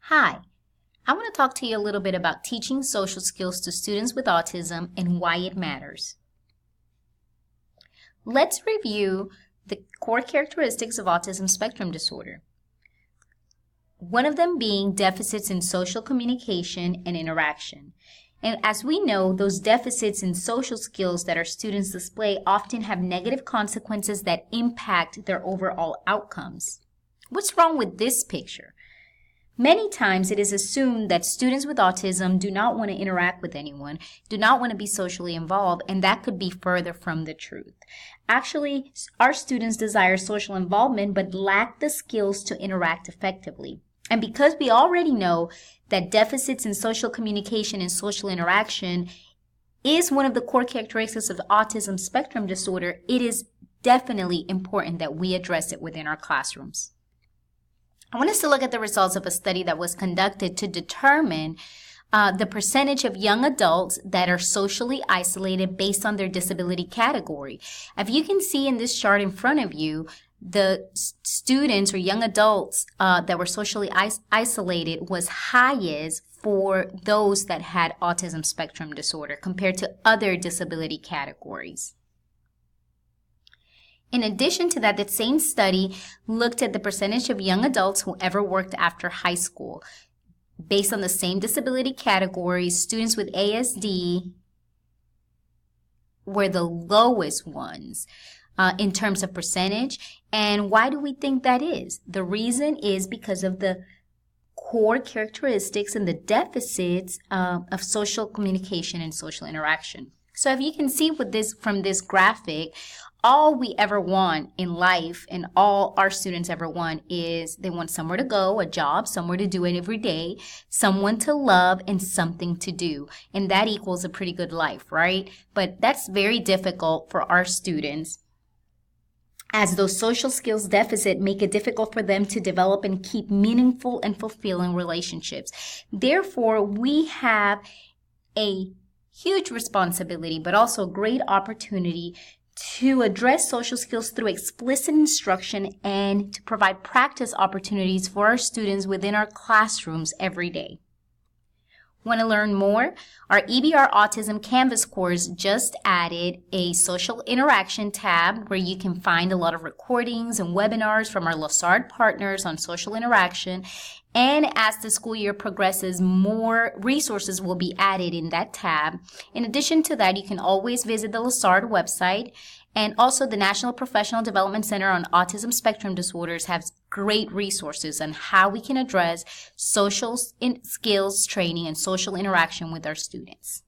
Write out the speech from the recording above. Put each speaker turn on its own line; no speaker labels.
Hi, I want to talk to you a little bit about teaching social skills to students with autism and why it matters. Let's review the core characteristics of autism spectrum disorder. One of them being deficits in social communication and interaction. And as we know, those deficits in social skills that our students display often have negative consequences that impact their overall outcomes. What's wrong with this picture? Many times it is assumed that students with autism do not want to interact with anyone, do not want to be socially involved, and that could be further from the truth. Actually, our students desire social involvement but lack the skills to interact effectively. And because we already know that deficits in social communication and social interaction is one of the core characteristics of autism spectrum disorder, it is definitely important that we address it within our classrooms. I want us to look at the results of a study that was conducted to determine the percentage of young adults that are socially isolated based on their disability category. If you can see in this chart in front of you, the students or young adults that were socially isolated was highest for those that had autism spectrum disorder compared to other disability categories. In addition to that, the same study looked at the percentage of young adults who ever worked after high school. Based on the same disability categories, students with ASD were the lowest ones in terms of percentage. And why do we think that is? The reason is because of the core characteristics and the deficits of social communication and social interaction. So if you can see with this from this graphic, all we ever want in life and all our students ever want is they want somewhere to go, a job, somewhere to do it every day, someone to love, and something to do. And that equals a pretty good life, right? But that's very difficult for our students, as those social skills deficit make it difficult for them to develop and keep meaningful and fulfilling relationships. Therefore, we have a huge responsibility, but also a great opportunity to address social skills through explicit instruction and to provide practice opportunities for our students within our classrooms every day. Want to learn more? Our EBR Autism Canvas course just added a social interaction tab where you can find a lot of recordings and webinars from our LaSard partners on social interaction. And as the school year progresses, more resources will be added in that tab. In addition to that, you can always visit the LaSard website. And also the National Professional Development Center on Autism Spectrum Disorders has great resources on how we can address social skills training and social interaction with our students.